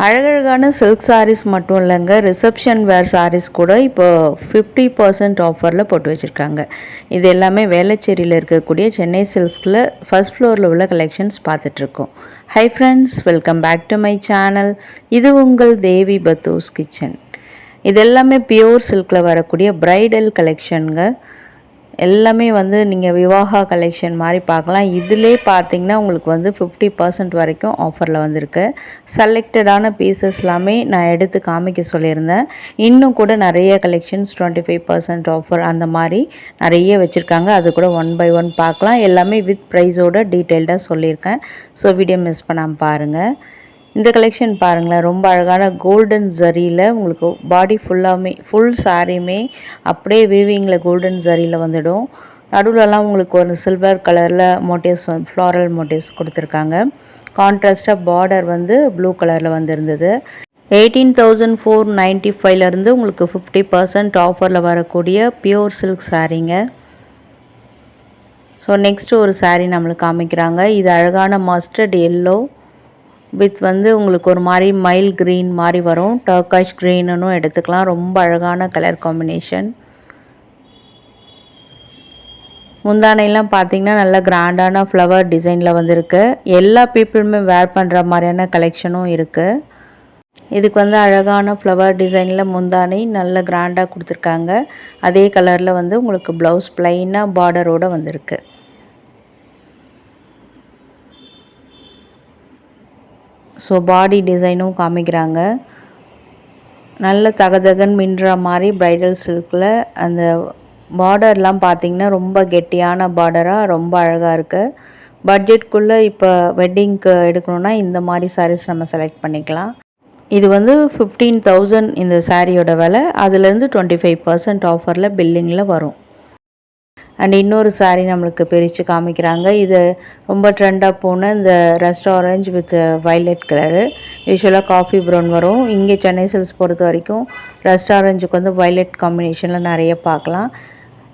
அழகழகான சில்க் சாரீஸ் மட்டும் இல்லைங்க, ரிசப்ஷன் வேர் சாரீஸ் கூட இப்போ 50% ஆஃபரில் போட்டு வச்சுருக்காங்க. இது எல்லாமே வேளச்சேரியில் இருக்கக்கூடிய சென்னை சில்க்ஸில் ஃபர்ஸ்ட் ஃப்ளோரில் உள்ள கலெக்ஷன்ஸ் பார்த்துட்ருக்கோம். Hi friends, welcome back to my channel. இது உங்கள் தேவி பத்தூஸ் கிச்சன். இது எல்லாமே பியூர் சில்கில் வரக்கூடிய ப்ரைடல் கலெக்ஷனுங்க. எல்லாமே நீங்கள் விவாகா கலெக்ஷன் மாதிரி பார்க்கலாம். இதிலே பார்த்தீங்கன்னா உங்களுக்கு 50% வரைக்கும் ஆஃபரில் வந்திருக்கு. செலக்டடான பீசஸ் எல்லாமே நான் எடுத்து காமிக்க சொல்லியிருந்தேன். இன்னும் கூட நிறைய கலெக்ஷன்ஸ் 25% ஆஃபர் அந்த மாதிரி நிறைய வச்சுருக்காங்க. அது கூட 1 by 1 பார்க்கலாம். எல்லாமே வித் ப்ரைஸோட டீட்டெயில்டாக சொல்லியிருக்கேன். ஸோ வீடியோ மிஸ் பண்ணாமல் பாருங்கள். இந்த கலெக்ஷன் பாருங்களேன், ரொம்ப அழகான கோல்டன் ஜரியில் உங்களுக்கு பாடி ஃபுல்லாமே ஃபுல் சாரியுமே அப்படியே வீவிங்கில் கோல்டன் ஜரியில் வந்துடும். நடுவிலலாம் உங்களுக்கு ஒரு சில்வர் கலரில் மோட்டிவ்ஸ் ஃப்ளாரல் மோட்டிவ்ஸ் கொடுத்துருக்காங்க. கான்ட்ராஸ்டாக பார்டர் ப்ளூ கலரில் வந்துருந்தது. 18,495 உங்களுக்கு 50% ஆஃபரில் வரக்கூடிய பியூர் சில்க் சாரீங்க. ஸோ நெக்ஸ்ட்டு ஒரு சாரீ நம்மளுக்கு காமிக்கிறாங்க. இது அழகான மஸ்டர்ட் எல்லோ வித் உங்களுக்கு ஒரு மாதிரி மைல் க்ரீன் மாதிரி வரும். டர்காஷ் க்ரீனுன்னு எடுத்துக்கலாம். ரொம்ப அழகான கலர் காம்பினேஷன். முந்தானையெல்லாம் பார்த்தீங்கன்னா நல்ல கிராண்டான ஃப்ளவர் டிசைனில் வந்திருக்கு. எல்லா பீப்புளுமே வேர் பண்ணுற மாதிரியான கலெக்ஷனும் இருக்குது. இதுக்கு அழகான ஃப்ளவர் டிசைனில் முந்தானை நல்ல கிராண்டாக கொடுத்துருக்காங்க. அதே கலரில் உங்களுக்கு ப்ளவுஸ் ப்ளைனாக பார்டரோடு வந்திருக்கு. ஸோ பாடி டிசைனும் காமிக்கிறாங்க. நல்ல தகதகன் மின்ற மாதிரி ப்ரைடல் சில்கில் அந்த பார்டர்லாம் பார்த்திங்கன்னா ரொம்ப கெட்டியான பார்டராக ரொம்ப அழகாக இருக்குது. பட்ஜெட்குள்ளே இப்போ வெட்டிங்க்கு எடுக்கணுன்னா இந்த மாதிரி சாரீஸ் நம்ம செலக்ட் பண்ணிக்கலாம். இது 15,000 இந்த சாரியோட விலை. அதுலேருந்து 25% ஆஃபரில் பில்லிங்கில் வரும். அண்ட் இன்னொரு சாரீ நம்மளுக்கு பிரித்து காமிக்கிறாங்க. இது ரொம்ப ட்ரெண்டாக போன இந்த rust orange with violet colour. யூஸ்வலாக காஃபி ப்ரௌன் வரும். இங்கே சென்னை சில்க்ஸ் பொறுத்த வரைக்கும் ரஸ்ட் ஆரஞ்சுக்கு வைலட் காம்பினேஷனில் நிறைய பார்க்கலாம்.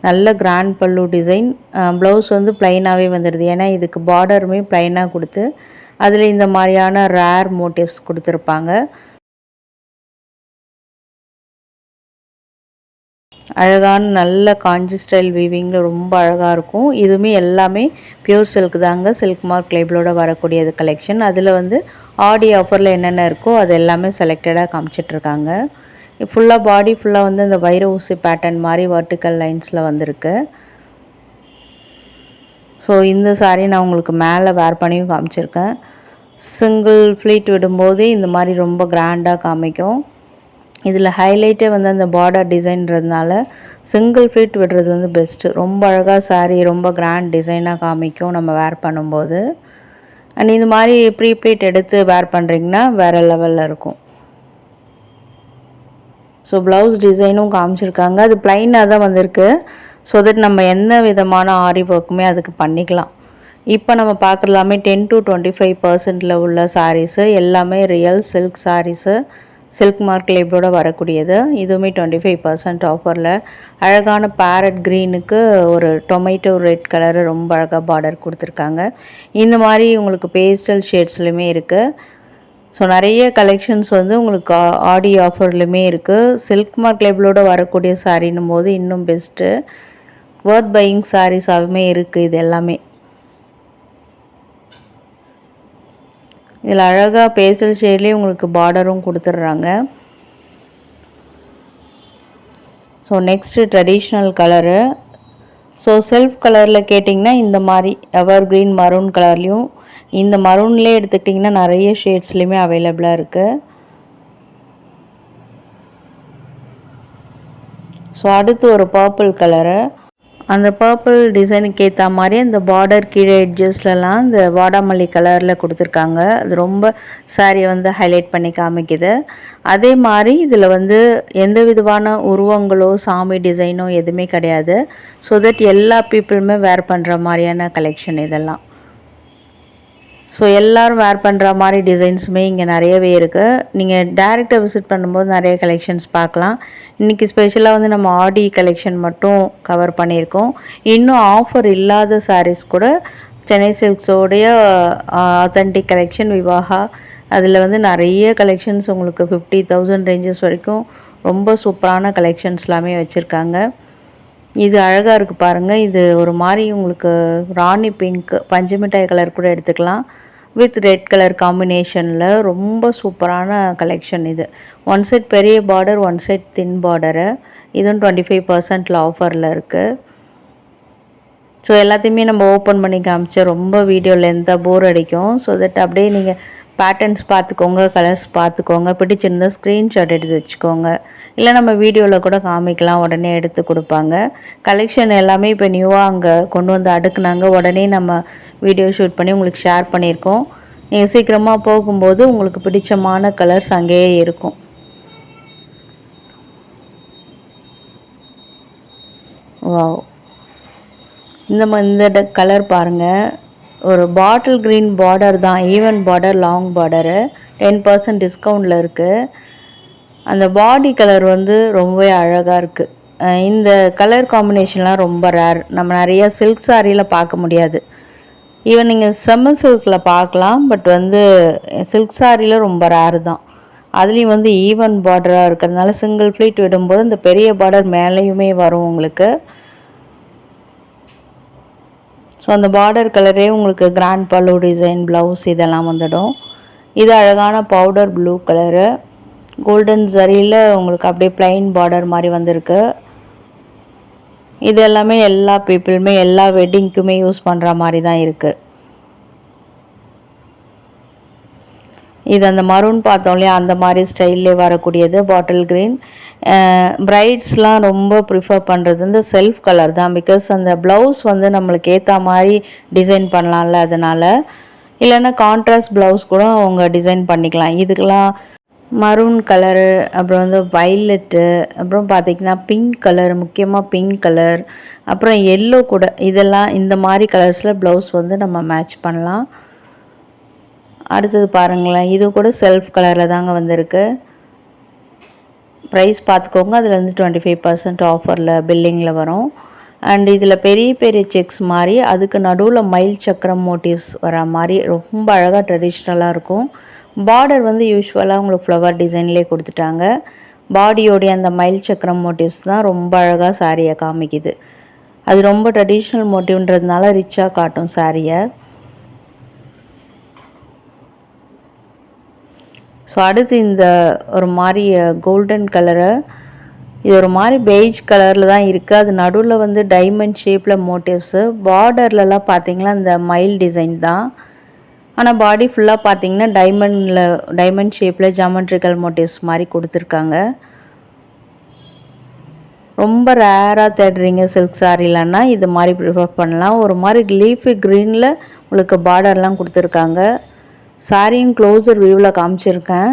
நல்ல கிராண்ட் பல்லு டிசைன். ப்ளவுஸ் ப்ளைனாகவே வந்துடுது. ஏன்னா இதுக்கு பார்டருமே ப்ளைனாக கொடுத்து அதில் இந்த மாதிரியான ரேர் மோட்டிவ்ஸ் கொடுத்துருப்பாங்க. அழகான நல்ல காஞ்சி ஸ்டைல் வீவிங்கில் ரொம்ப அழகாக இருக்கும். இதுவுமே எல்லாமே பியூர் சில்க் தாங்க. சில்க் மார்க் லேபிளோட வரக்கூடியது கலெக்ஷன். அதில் ஆடி ஆஃபரில் என்னென்ன இருக்கோ அது எல்லாமே செலக்டடாக காமிச்சிட்ருக்காங்க. ஃபுல்லாக பாடி ஃபுல்லாக அந்த வைர ஊசி பேட்டர்ன் மாதிரி வர்டிக்கல் லைன்ஸில் வந்திருக்கு. ஸோ இந்த சாரீ நான் உங்களுக்கு மேலே வேர் பண்ணியும் காமிச்சிருக்கேன். சிங்கிள் ஃப்ளீட் விடும்போது இந்த மாதிரி ரொம்ப கிராண்டாக காமிக்கும். இதில் ஹைலைட்டே அந்த பார்டர் டிசைன்றதுனால சிங்கிள் ஃப்ளீட் விடுறது பெஸ்ட்டு. ரொம்ப அழகாக சாரீ ரொம்ப கிராண்ட் டிசைனாக காமிக்கும் நம்ம வேர் பண்ணும்போது. அண்ட் இந்த மாதிரி ப்ரீ ப்ளீட் எடுத்து வேர் பண்ணுறீங்கன்னா வேறு லெவலில் இருக்கும். ஸோ ப்ளவுஸ் டிசைனும் காமிச்சிருக்காங்க. அது ப்ளைனாக தான் வந்திருக்கு. ஸோ தட் நம்ம எந்த விதமான ஆரி ஒர்க்குமே அதுக்கு பண்ணிக்கலாம். இப்போ நம்ம பார்க்குறலாமே 10 to 25% உள்ள சாரீஸு எல்லாமே real silk saris. Silk mark லேபிளோட வரக்கூடியது. இதுவுமே 25% ஆஃபரில் அழகான பேரட் க்ரீனுக்கு ஒரு டொமேட்டோ ரெட் கலரு ரொம்ப அழகாக பார்டர் கொடுத்துருக்காங்க. இந்த மாதிரி உங்களுக்கு பேஸ்டல் ஷேட்ஸ்லையுமே இருக்குது. ஸோ நிறைய கலெக்ஷன்ஸ் உங்களுக்கு ஆடி ஆஃபர்லையுமே இருக்குது. சில்க் மார்க் லேபிளோட வரக்கூடிய சாரீன்னும் போது இன்னும் பெஸ்ட்டு. வர்த் பையிங் சாரீஸாகவுமே இருக்குது இது எல்லாமே. இதில் அழகாக பேசல் ஷேட்லேயே உங்களுக்கு பார்டரும் கொடுத்துட்றாங்க. So next traditional colour. So self கலரில் கேட்டிங்கன்னா இந்த மாதிரி எவர் க்ரீன் மரூன் கலர்லேயும், இந்த மரூன்லேயே எடுத்துக்கிட்டிங்கன்னா நிறைய ஷேட்ஸ்லேயுமே அவைலபிளாக இருக்குது. ஸோ அடுத்து ஒரு பர்பிள் கலரு. அந்த பர்பிள் டிசைனுக்கு ஏற்ற மாதிரி அந்த பார்டர் கீழே எட்ஜஸ்லலாம் இந்த வாடாமல்லி கலரில் கொடுத்துருக்காங்க. அது ரொம்ப சாரியை ஹைலைட் பண்ணி காமிக்குது. அதே மாதிரி இதில் எந்த விதமான உருவங்களோ சாமி டிசைனோ எதுவுமே கிடையாது. ஸோ தட் எல்லா பீப்புளுமே வேர் பண்ணுற மாதிரியான கலெக்ஷன் இதெல்லாம். ஸோ எல்லோரும் வேர் பண்ணுற மாதிரி டிசைன்ஸுமே இங்கே நிறையவே இருக்குது. நீங்கள் டேரெக்டாக விசிட் பண்ணும்போது நிறைய கலெக்ஷன்ஸ் பார்க்கலாம். இன்றைக்கி ஸ்பெஷலாக நம்ம ஆடி கலெக்ஷன் மட்டும் கவர் பண்ணியிருக்கோம். இன்னும் ஆஃபர் இல்லாத சாரீஸ் கூட சென்னை சில்க்ஸோடைய ஆத்தென்டிக் கலெக்ஷன் விவாகா அதில் வந்து நிறைய கலெக்ஷன்ஸ் உங்களுக்கு 50,000 ரேஞ்சஸ் வரைக்கும் ரொம்ப சூப்பரான கலெக்ஷன்ஸ் எல்லாமே வச்சுருக்காங்க. இது அழகாக இருக்குது பாருங்கள். இது ஒரு மாதிரி உங்களுக்கு ராணி பிங்க் பஞ்சு மிட்டாய் கலர் கூட எடுத்துக்கலாம். வித் ரெட் கலர் காம்பினேஷனில் ரொம்ப சூப்பரான கலெக்ஷன் இது. ஒன் சைட் பெரிய பார்டர், ஒன் சைட் தின் பார்டரு. இதுவும் 25% ஆஃபரில் இருக்குது. ஸோ எல்லாத்தையுமே நம்ம ஓப்பன் பண்ணி காமிச்சா ரொம்ப வீடியோ லென்த்தாக போர் அடிக்கும். ஸோ தட் அப்படியே நீங்கள் பேட்டர்ன்ஸ் பார்த்துக்கோங்க, கலர்ஸ் பார்த்துக்கோங்க, பிடிச்சிருந்தால் ஸ்க்ரீன்ஷாட் எடுத்து வச்சுக்கோங்க. இல்லை நம்ம வீடியோவில் கூட காமிக்கலாம், உடனே எடுத்து கொடுப்பாங்க. கலெக்ஷன் எல்லாமே இப்போ நியூவாக அங்கே கொண்டு வந்து அடுக்குனாங்க. உடனே நம்ம வீடியோ ஷூட் பண்ணி உங்களுக்கு ஷேர் பண்ணியிருக்கோம். நீங்கள் சீக்கிரமாக போகும்போது உங்களுக்கு பிடிச்சமான கலர்ஸ் அங்கேயே இருக்கும். வாவ், இந்த கலர் பாருங்கள். ஒரு பாட்டில் க்ரீன் பார்டர் தான், ஈவன் பார்டர், லாங் பார்டரு. 10% டிஸ்கவுண்டில் இருக்குது. அந்த பாடி கலர் வந்து ரொம்பவே அழகாக இருக்குது. இந்த கலர் காம்பினேஷன்லாம் ரொம்ப ரேர். நம்ம நிறையா சில்க் சாரியில் பார்க்க முடியாது. ஈவன் நீங்கள் செம்ம சில்கில் பார்க்கலாம், பட் வந்து சில்க் சாரியில் ரொம்ப ரேர் தான். அதுலேயும் வந்து ஈவன் பார்டராக இருக்கிறதுனால சிங்கிள் ஃப்ளீட் விடும்போது இந்த பெரிய பார்டர் மேலேயுமே வரும் உங்களுக்கு. ஸோ அந்த பார்டர் கலரே உங்களுக்கு கிராண்ட் பல்லு டிசைன், ப்ளவுஸ் இதெல்லாம் வந்துடும். இது அழகான பவுடர் ப்ளூ கலரு, கோல்டன் ஜரியில் உங்களுக்கு அப்படியே ப்ளைன் பார்டர் மாதிரி வந்திருக்கு. இது எல்லாமே எல்லா பீப்புளுமே எல்லா வெட்டிங்க்குமே யூஸ் பண்ணுற மாதிரி தான் இருக்குது. இது அந்த மரூன் பார்த்தோம் இல்லையா, அந்த மாதிரி ஸ்டைல்லே வரக்கூடியது பாட்டில் க்ரீன். பிரைட்ஸ்லாம் ரொம்ப ப்ரிஃபர் பண்ணுறது வந்து செல்ஃப் கலர் தான். பிகாஸ் அந்த ப்ளவுஸ் வந்து நம்மளுக்கு ஏற்ற மாதிரி டிசைன் பண்ணலாம்ல, அதனால். இல்லைன்னா கான்ட்ராஸ்ட் ப்ளவுஸ் கூட அவங்க டிசைன் பண்ணிக்கலாம். இதுக்கெலாம் மரூன் கலரு, அப்புறம் வந்து வைலட்டு, அப்புறம் பார்த்திங்கன்னா பிங்க் கலர், முக்கியமாக பிங்க் கலர், அப்புறம் எல்லோ கூட, இதெல்லாம் இந்த மாதிரி கலர்ஸில் ப்ளவுஸ் வந்து நம்ம மேட்ச் பண்ணலாம். அடுத்தது பாருங்களேன், இது கூட செல்ஃப் கலரில் தாங்க வந்திருக்கு. ப்ரைஸ் பார்த்துக்கோங்க. அதில் வந்து 25% ஆஃபரில் பில்லிங்கில் வரும். அண்ட் இதில் பெரிய பெரிய செக்ஸ் மாதிரி, அதுக்கு நடுவில் மயில் சக்கரம் மோட்டிவ்ஸ் வர மாதிரி ரொம்ப அழகாக ட்ரெடிஷ்னலாக இருக்கும். பார்டர் வந்து யூஸ்வலாக உங்களுக்கு ஃப்ளவர் டிசைன்லேயே கொடுத்துட்டாங்க. பாடியோடைய அந்த மயில் சக்கரம் மோட்டிவ்ஸ் தான் ரொம்ப அழகாக சாரியை காமிக்குது. அது ரொம்ப ட்ரெடிஷ்னல் மோட்டிவ்ன்றதுனால ரிச்சாக காட்டும் சாரியை. ஸோ அடுத்து இந்த ஒரு மாதிரி கோல்டன் கலரு, இது ஒரு மாதிரி பெய்ஜ் கலரில் தான் இருக்குது. அது நடுவில் வந்து டைமண்ட் ஷேப்பில் மோட்டிவ்ஸு. பார்டர்லலாம் பார்த்திங்கன்னா இந்த மயில் டிசைன் தான். ஆனால் பாடி ஃபுல்லாக பார்த்திங்கன்னா டைமண்ட் ஷேப்பில் ஜாமெட்ரிக்கல் மோட்டிவ்ஸ் மாதிரி கொடுத்துருக்காங்க. ரொம்ப ரேராக தேடுறீங்க சில்க் சாரிலன்னா இது மாதிரி ப்ரிஃபர் பண்ணலாம். ஒரு மாதிரி லீஃபி க்ரீனில் உங்களுக்கு பார்டர்லாம் கொடுத்துருக்காங்க. சாரியும் க்ளோஸர் வியூவில் காமிச்சிருக்கேன்.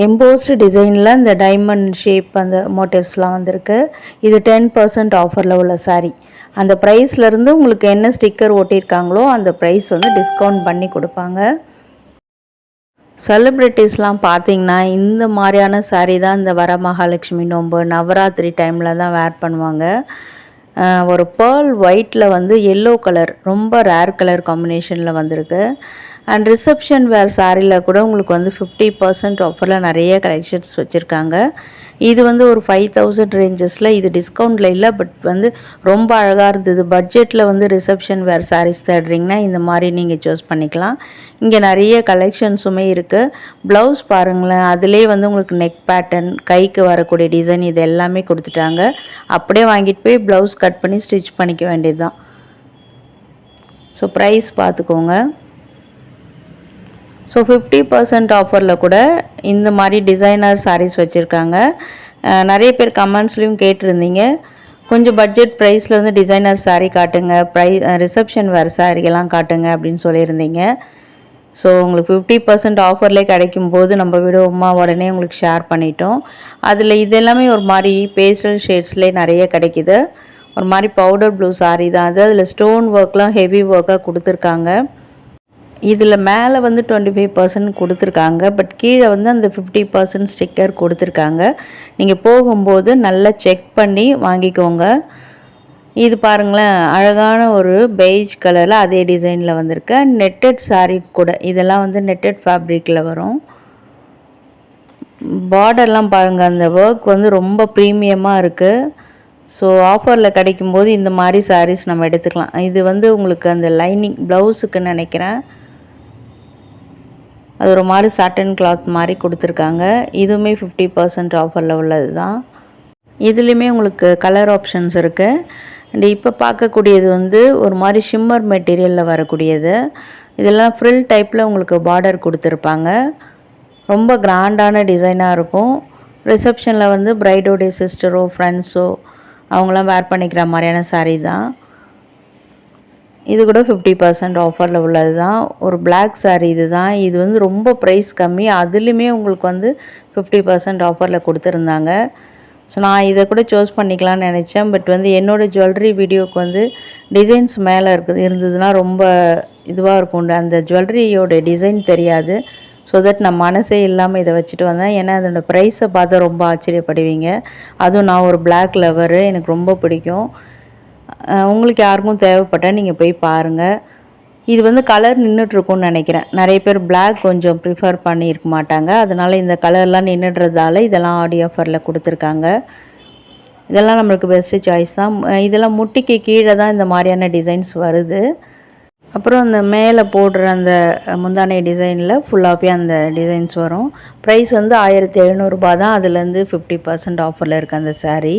எம்போஸ்டு டிசைனில் இந்த டைமண்ட் ஷேப் அந்த மோட்டிவ்ஸ்லாம் வந்திருக்கு. இது 10% ஆஃபரில் உள்ள சாரி. அந்த ப்ரைஸ்லேருந்து உங்களுக்கு என்ன ஸ்டிக்கர் ஒட்டியிருக்காங்களோ அந்த ப்ரைஸ் வந்து டிஸ்கவுண்ட் பண்ணி கொடுப்பாங்க. செலிப்ரிட்டிஸ்லாம் பார்த்திங்கன்னா இந்த மாதிரியான சாரீ தான் இந்த வரமகாலட்சுமி நோன்பு, நவராத்திரி டைமில் தான் வேர் பண்ணுவாங்க. ஒரு பேர்ல் ஒயிட்டில் வந்து எல்லோ கலர், ரொம்ப ரேர் கலர் காம்பினேஷனில் வந்திருக்கு. அண்ட் ரிசப்ஷன் வேர் சாரியில் கூட உங்களுக்கு வந்து 50% ஆஃபரில் நிறைய கலெக்ஷன்ஸ் வச்சுருக்காங்க. இது வந்து ஒரு 5,000 ரேஞ்சஸில், இது டிஸ்கவுண்டில் இல்லை, பட் வந்து ரொம்ப அழகாக இருந்தது. பட்ஜெட்டில் வந்து ரிசப்ஷன் வேர் சாரீஸ் தேடுறீங்கன்னா இந்த மாதிரி நீங்கள் சூஸ் பண்ணிக்கலாம். இங்கே நிறைய கலெக்ஷன்ஸுமே இருக்குது. ப்ளவுஸ் பாருங்களேன், அதிலே வந்து உங்களுக்கு நெக் பேட்டர்ன், கைக்கு வரக்கூடிய டிசைன் இது எல்லாமே கொடுத்துட்டாங்க. அப்படியே வாங்கிட்டு போய் ப்ளவுஸ் கட் பண்ணி ஸ்டிச் பண்ணிக்க வேண்டியது தான். ஸோ ப்ரைஸ் பார்த்துக்கோங்க. ஸோ 50% ஆஃபரில் கூட இந்த மாதிரி டிசைனர் சாரீஸ் வச்சுருக்காங்க. நிறைய பேர் கமெண்ட்ஸ்லேயும் கேட்டிருந்தீங்க, கொஞ்சம் பட்ஜெட் ப்ரைஸில் வந்து டிசைனர் சாரீ காட்டுங்க, ரிசப்ஷன் வேறு சாரீலாம் காட்டுங்க அப்படின்னு சொல்லியிருந்தீங்க. ஸோ உங்களுக்கு 50% ஆஃபர்லேயே கிடைக்கும் போது நம்ம விடுவோமா, உடனே உங்களுக்கு ஷேர் பண்ணிட்டோம். அதில் இது எல்லாமே ஒரு மாதிரி பேஸ்டல் ஷேட்ஸ்லேயே நிறைய கிடைக்கிது. ஒரு மாதிரி பவுடர் ப்ளூ சாரீ தான் அது. அதில் ஸ்டோன் ஒர்க்லாம் ஹெவி ஒர்க்காக கொடுத்துருக்காங்க. இதில் மேலே வந்து 25% கொடுத்துருக்காங்க, பட் கீழே வந்து அந்த 50% ஸ்டிக்கர் கொடுத்துருக்காங்க. நீங்கள் போகும்போது நல்லா செக் பண்ணி வாங்கிக்கோங்க. இது பாருங்களேன், அழகான ஒரு பெய்ஜ் கலரில் அதே டிசைனில் வந்திருக்கு. நெட்டட் சாரீ கூட, இதெல்லாம் வந்து நெட்டட் ஃபேப்ரிக்கில் வரும். பார்டர்லாம் பாருங்கள், அந்த ஒர்க் வந்து ரொம்ப ப்ரீமியமாக இருக்குது. ஸோ ஆஃபரில் கிடைக்கும்போது இந்த மாதிரி சாரீஸ் நம்ம எடுத்துக்கலாம். இது வந்து உங்களுக்கு அந்த லைனிங் ப்ளவுஸுக்குன்னு நினைக்கிறேன். அது ஒரு மாதிரி சாட்டன் கிளாத் மாதிரி கொடுத்துருக்காங்க. இதுவுமே 50% ஆஃபரில் உள்ளது தான். இதுலேயுமே உங்களுக்கு கலர் ஆப்ஷன்ஸ் இருக்குது. அண்ட் இப்போ பார்க்கக்கூடியது வந்து ஒரு மாதிரி ஷிம்மர் மெட்டீரியலில் வரக்கூடியது. இதெல்லாம் ஃப்ரில் டைப்பில் உங்களுக்கு பார்டர் கொடுத்துருப்பாங்க. ரொம்ப கிராண்டான டிசைனாக இருக்கும். ரிசப்ஷனில் வந்து பிரைடோடைய சிஸ்டரோ ஃப்ரெண்ட்ஸோ அவங்களாம் வேர் பண்ணிக்கிற மாதிரியான சாரீ தான். இது கூட 50% ஆஃபரில் உள்ளது தான். ஒரு பிளாக் சாரீ இது தான். இது வந்து ரொம்ப ப்ரைஸ் கம்மி. அதுலேயுமே உங்களுக்கு வந்து 50% ஆஃபரில் கொடுத்துருந்தாங்க. ஸோ நான் இதை கூட சூஸ் பண்ணிக்கலாம்னு நினச்சேன். பட் வந்து என்னோடய ஜுவல்லரி வீடியோவுக்கு வந்து டிசைன்ஸ் மேலே இருந்ததுன்னா ரொம்ப இதுவாக இருக்கும். அந்த ஜுவல்லரியோட டிசைன் தெரியாது. ஸோ தட் நான் மனசே இல்லாமல் இதை வச்சுட்டு வந்தேன். ஏன்னா அதோடய ப்ரைஸை பார்த்தா ரொம்ப ஆச்சரியப்படுவீங்க. அதுவும் நான் ஒரு பிளாக் லவரு, எனக்கு ரொம்ப பிடிக்கும். உங்களுக்கு யாருக்கும் தேவைப்பட்டால் நீங்கள் போய் பாருங்கள். இது வந்து கலர் நின்றுட்டுருக்கும்னு நினைக்கிறேன். நிறைய பேர் பிளாக் கொஞ்சம் ப்ரிஃபர் பண்ணியிருக்க மாட்டாங்க. அதனால் இந்த கலர்லாம் நின்றுடுறதால இதெல்லாம் ஆடி ஆஃபரில் கொடுத்துருக்காங்க. இதெல்லாம் நம்மளுக்கு பெஸ்ட்டு சாய்ஸ் தான். இதெல்லாம் முட்டிக்கு கீழே தான் இந்த மாதிரியான டிசைன்ஸ் வருது. அப்புறம் அந்த மேலே போடுற அந்த முந்தானை டிசைனில் ஃபுல்லாகவே அந்த டிசைன்ஸ் வரும். ப்ரைஸ் வந்து 1700 தான். அதுலேருந்து 50% ஆஃபரில் இருக்குது அந்த சாரீ.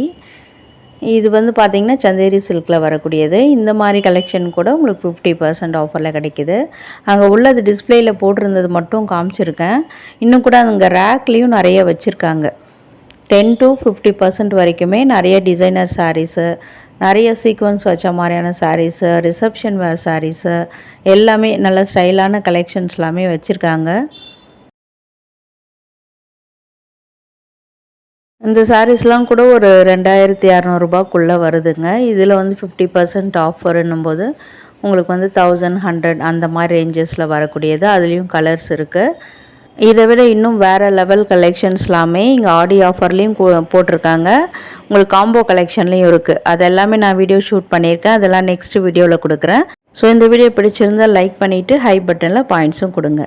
இது வந்து பார்த்திங்கன்னா சந்தேரி சில்கில் வரக்கூடியது. இந்த மாதிரி கலெக்ஷன் கூட உங்களுக்கு 50% ஆஃபரில் கிடைக்கிது. அங்கே உள்ளது டிஸ்பிளேயில் போட்டிருந்தது மட்டும் காமிச்சிருக்கேன். இன்னும் கூட அங்கே ரேக்லேயும் நிறைய வச்சுருக்காங்க. 10 to 50% வரைக்குமே நிறைய டிசைனர் சாரீஸு, நிறைய சீக்வன்ஸ் வச்ச மாதிரியான சாரீஸு, ரிசப்ஷன் வேர் சாரீஸு எல்லாமே நல்ல ஸ்டைலான கலெக்ஷன்ஸ் எல்லாமே வச்சுருக்காங்க. இந்த சாரீஸ்லாம் கூட ஒரு 2200 வருதுங்க. இதில் வந்து 50% ஆஃபர்ன்னும் போது உங்களுக்கு வந்து 1100 அந்த மாதிரி ரேஞ்சஸில் வரக்கூடியது. அதுலேயும் கலர்ஸ் இருக்குது. இதை விட இன்னும் வேறு லெவல் கலெக்ஷன்ஸ் எல்லாமே இங்கே ஆடி ஆஃபர்லேயும் போட்டிருக்காங்க. உங்களுக்கு காம்போ கலெக்ஷன்லேயும் இருக்குது. அது எல்லாமே நான் வீடியோ ஷூட் பண்ணியிருக்கேன். அதெல்லாம் நெக்ஸ்ட் வீடியோவில் கொடுக்குறேன். ஸோ இந்த வீடியோ பிடிச்சிருந்தால் லைக் பண்ணிவிட்டு ஹை பட்டனில் பாயிண்ட்ஸும் கொடுங்க.